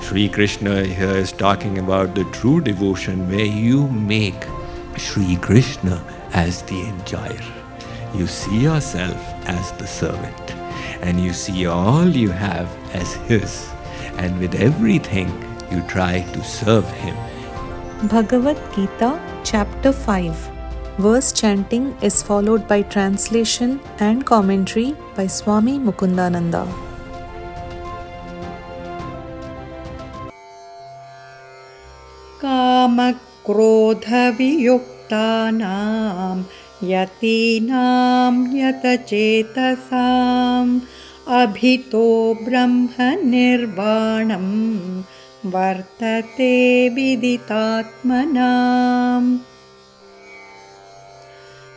Shree Krishna here is talking about the true devotion where you make Shree Krishna as the enjoyer. You see yourself as the servant, and you see all you have as his, and with everything you try to serve him. Bhagavad Gita Chapter 5. Verse chanting is followed by translation and commentary by Swami Mukundananda. Kama-krodha-viyuktanam yatinam yata-chetasam abhito brahma-nirvanam vartate viditatmanam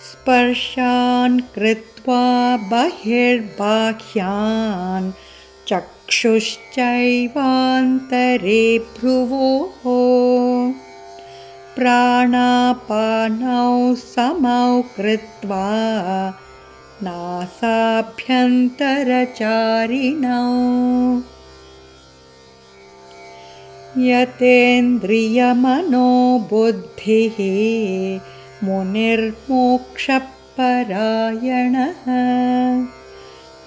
sparshan kritva bahir-bakhyan chakshushchaivantare bhruvoho pranapanau samau kritva nasabhyantaracharinav yatendriyamano buddhihi munirmokshaparayanaha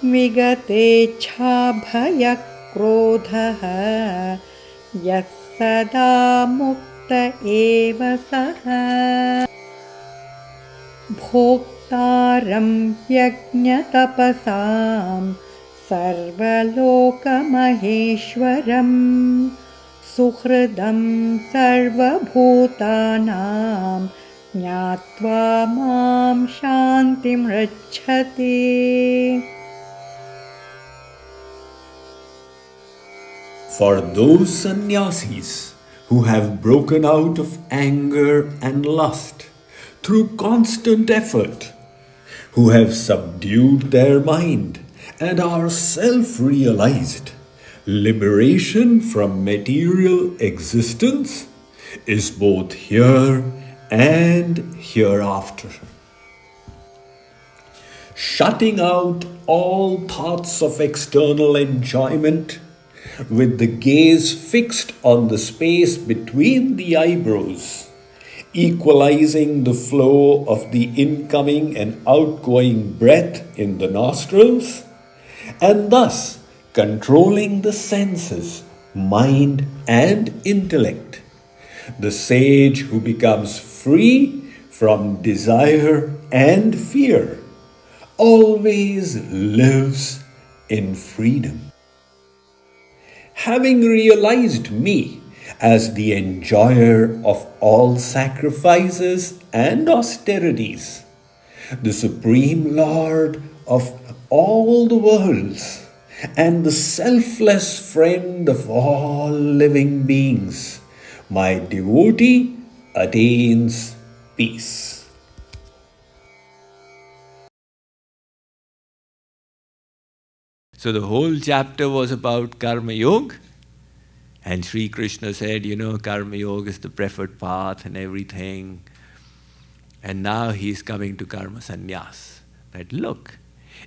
vigatechabhayakrodhaha yassada mukta eva saha bhoktaram yajñatapasam sarvalokamaheshwaram suhridam sarvabhutanam jnatva mam shantim racchati. For those sanyāsīs who have broken out of anger and lust through constant effort, who have subdued their mind and are self-realized, liberation from material existence is both here and hereafter. Shutting out all thoughts of external enjoyment, with the gaze fixed on the space between the eyebrows, equalizing the flow of the incoming and outgoing breath in the nostrils, and thus controlling the senses, mind, and intellect. The sage who becomes free from desire and fear always lives in freedom. Having realized me as the enjoyer of all sacrifices and austerities, the Supreme Lord of all the worlds, and the selfless friend of all living beings, my devotee attains peace. So the whole chapter was about karma yoga, and Shree Krishna said, karma yoga is the preferred path and everything. And now he's coming to karma sannyas. That look,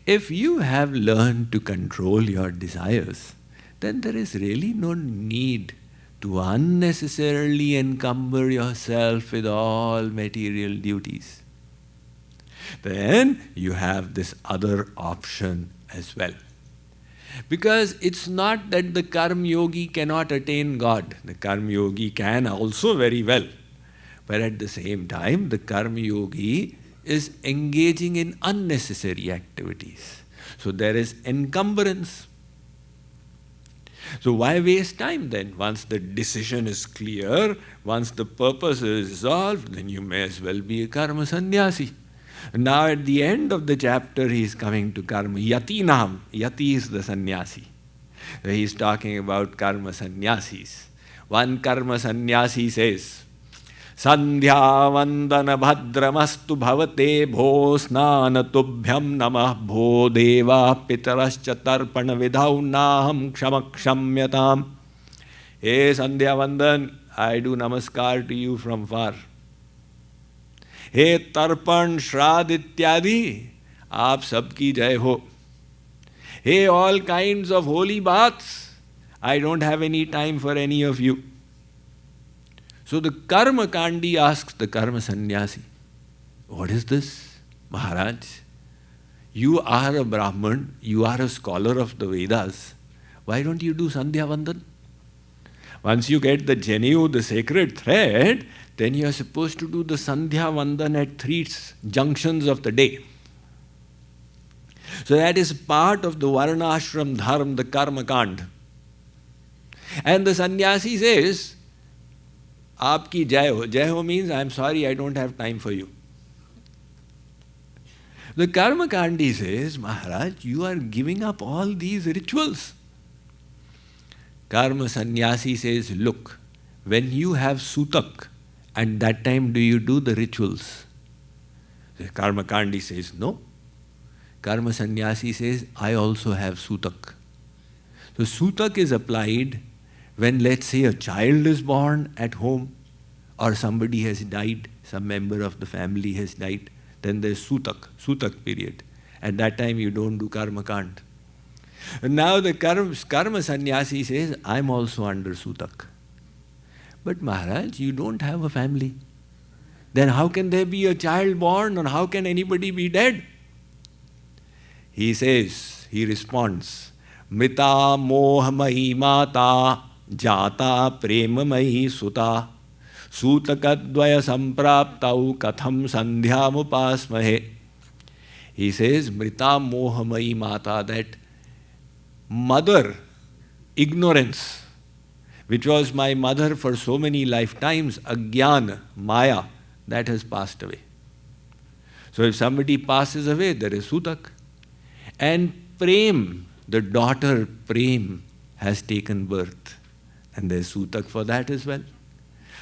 if you have learned to control your desires, then there is really no need to unnecessarily encumber yourself with all material duties. Then you have this other option as well. Because it's not that the karma yogi cannot attain God. The karma yogi can also very well. But at the same time, the karma yogi is engaging in unnecessary activities. So there is encumbrance. So why waste time then? Once the decision is clear, once the purpose is resolved, then you may as well be a karma sannyasi. Now at the end of the chapter, he is coming to karma yatinam. Yati is the sannyasi. So he is talking about karma sanyāsīs. One karma sannyasi says, Sandhya vandana bhadramastu bhavate bho snana tubhyam namah bho deva pitarascha tarpana vidhau naham kshamaksham. Hey Sandhya Vandan, I do namaskar to you from far. Hey Tarpan, Shradd ityadi, aap sabki jai ho. Hey all kinds of holy baths, I don't have any time for any of you. So the karma kandi asks the karma sannyasi, what is this, Maharaj? You are a Brahman, you are a scholar of the Vedas. Why don't you do Sandhya Vandan? Once you get the jenu, the sacred thread, then you are supposed to do the Sandhya Vandan at 3 junctions of the day. So that is part of the Varnashram Dharma, the Karma Kand. And the sannyasi says, Aapki jai ho. Jai ho means, I am sorry, I don't have time for you. The Karma Kandi says, Maharaj, you are giving up all these rituals. Karma sannyasi says, look, when you have sutak, and that time do you do the rituals? The Karma Kandi says, no. Karma sannyasi says, I also have sutak. So sutak is applied when, let's say, a child is born at home, or somebody has died, some member of the family has died, then there's sutak period. At that time you don't do karma kand. And now the karma sannyasi says, I'm also under sutak. But Maharaj, you don't have a family. Then how can there be a child born, or how can anybody be dead? He says, he responds, Mrita mohamai mata jata premamai suta sutakadvaya sampraptau katham sandhyamupasmahe. He says, Mrita mohamai mata, that mother ignorance, which was my mother for so many lifetimes, agyan, maya, that has passed away. So if somebody passes away, there is sutak. And prem, the daughter prem, has taken birth. And there is sutak for that as well.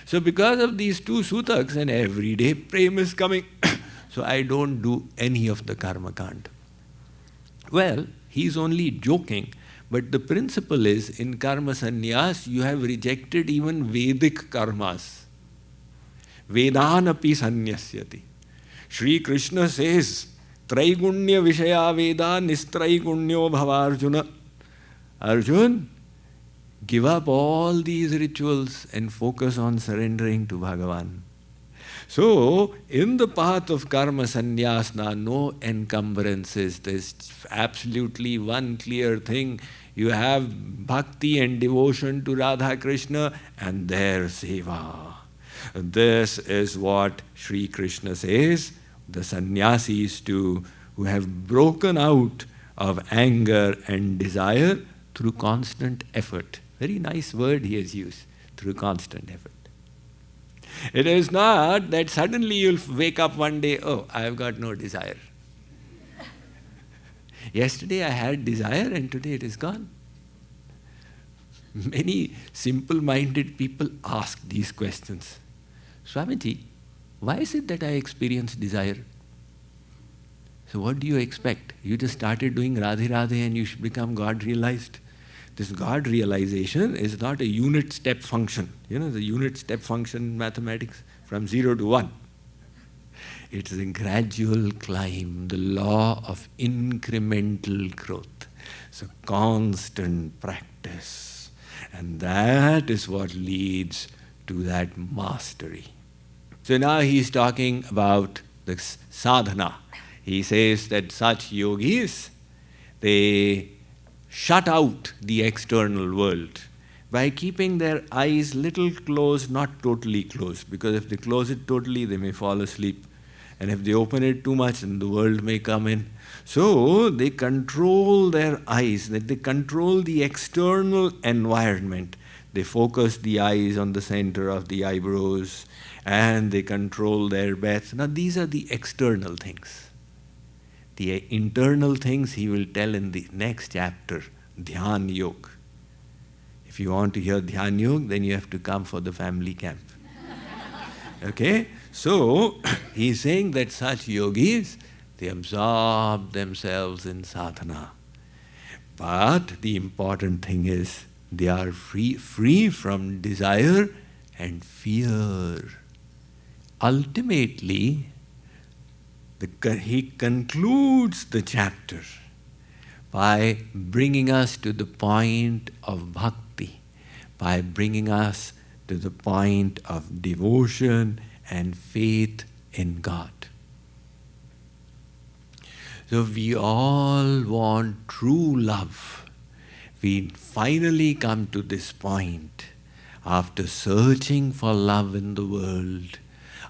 So because of these 2 sutaks, and every day prem is coming, so I don't do any of the karma kand. Well, he's only joking, but the principle is, in karma sannyas, you have rejected even Vedic karmas. Vedanapi sanyasyati. Shree Krishna says, Traigunya Vishaya Veda Nistraigunya Bhavarjuna. Arjun, give up all these rituals and focus on surrendering to Bhagavan. So, in the path of karma sannyasana, no encumbrances. There's absolutely one clear thing. You have bhakti and devotion to Radha Krishna and their seva. This is what Shree Krishna says. The sanyāsīs too, who have broken out of anger and desire through constant effort. Very nice word he has used, through constant effort. It is not that suddenly you'll wake up one day, oh, I've got no desire. Yesterday I had desire and today it is gone. Many simple-minded people ask these questions. Swamiji, why is it that I experience desire? So what do you expect? You just started doing Radhe Radhe and you should become God realized. This God realization is not a unit step function. You know, the unit step function in mathematics from 0 to 1. It's a gradual climb, the law of incremental growth. So constant practice. And that is what leads to that mastery. So now he's talking about the sadhana. He says that such yogis, they shut out the external world by keeping their eyes little closed, not totally closed, because if they close it totally, they may fall asleep. And if they open it too much, then the world may come in. So they control their eyes, that they control the external environment. They focus the eyes on the center of the eyebrows, and they control their breath. Now these are the external things. The internal things he will tell in the next chapter, Dhyan Yoga. If you want to hear Dhyan Yoga, then you have to come for the family camp. Okay? So, he's saying that such yogis, they absorb themselves in sadhana. But the important thing is, they are free from desire and fear. Ultimately, he concludes the chapter by bringing us to the point of bhakti, by bringing us to the point of devotion and faith in God. So we all want true love. We finally come to this point after searching for love in the world,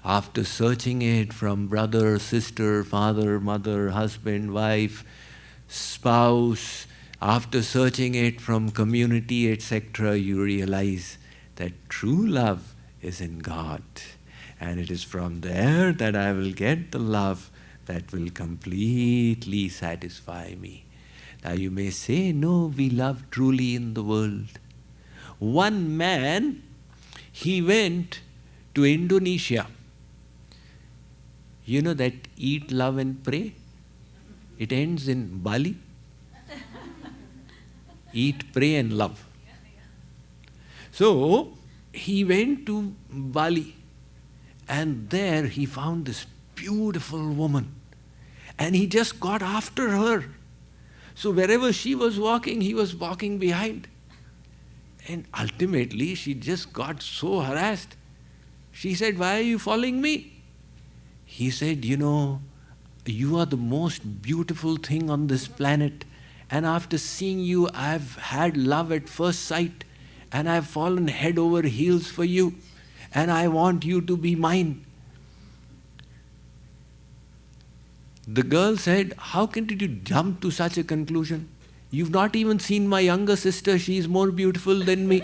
after searching it from brother, sister, father, mother, husband, wife, spouse, after searching it from community, etc., you realize that true love is in God. And it is from there that I will get the love that will completely satisfy me. Now you may say, no, we love truly in the world. One man, he went to Indonesia. You know that eat, love and pray? It ends in Bali. Eat, pray and love. So, he went to Bali and there he found this beautiful woman and he just got after her. So wherever she was walking, he was walking behind. And ultimately, she just got so harassed. She said, why are you following me? He said, you know, you are the most beautiful thing on this planet. And after seeing you, I've had love at first sight. And I've fallen head over heels for you. And I want you to be mine. The girl said, how did you jump to such a conclusion? You've not even seen my younger sister. She is more beautiful than me.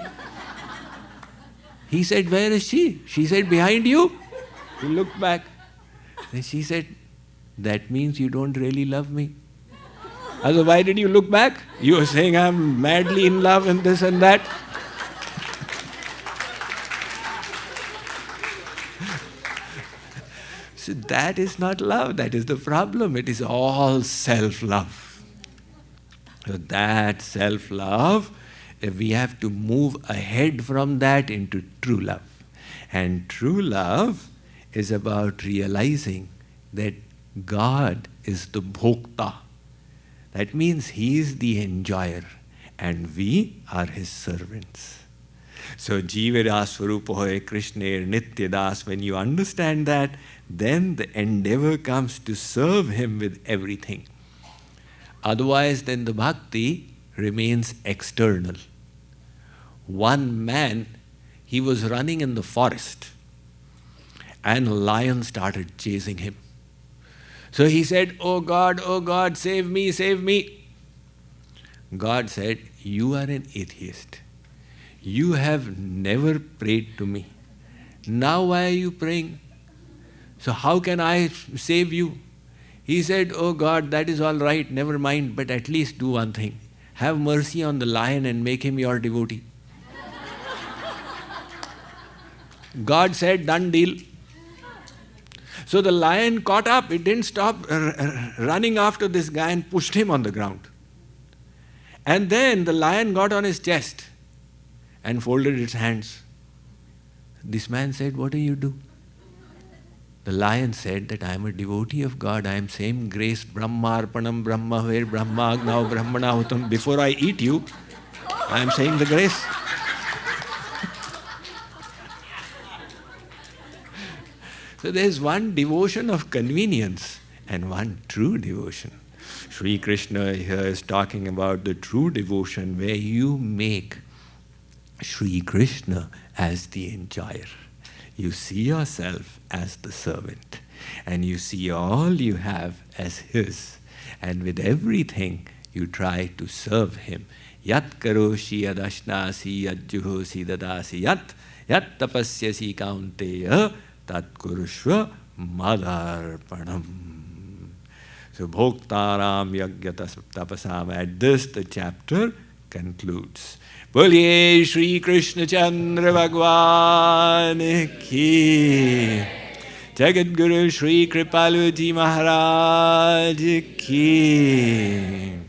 He said, where is she? She said, behind you. He looked back. Then she said, that means you don't really love me. I said, why did you look back? You were saying I'm madly in love and this and that. So that is not love. That is the problem. It is all self-love. So that self-love, we have to move ahead from that into true love. And true love is about realizing that God is the bhokta. That means He is the enjoyer and we are His servants. So Jivadas Swarupohoy Krishner Nityadas, when you understand that, then the endeavor comes to serve Him with everything. Otherwise, then the bhakti remains external. One man, he was running in the forest and a lion started chasing him. So he said, oh God, save me, save me. God said, you are an atheist. You have never prayed to me. Now why are you praying? So how can I save you? He said, oh God, that is all right, never mind, but at least do one thing. Have mercy on the lion and make him your devotee. God said, done deal. So the lion caught up, it didn't stop running after this guy and pushed him on the ground. And then the lion got on his chest and folded its hands. This man said, what do you do? The lion said that I am a devotee of God. I am saying grace, brahma-arpanam, brahma-ver, brahma-agnau, brahmana-hutam. Before I eat you, I am saying the grace. So there is one devotion of convenience and one true devotion. Shree Krishna here is talking about the true devotion where you make Shree Krishna as the enjoyer. You see yourself as the servant and you see all you have as His. And with everything you try to serve Him. Yat karoshi yadashnasi yat juhosi dadasi yat tapasyasi kaunteya tat kurushva madarpanam. So bhoktaram yagya-tapasam. At this the chapter concludes. Boliye Shree Krishna Chandra Bhagwan ki. Jagat Guru Shree Kripaluji Maharaj ki.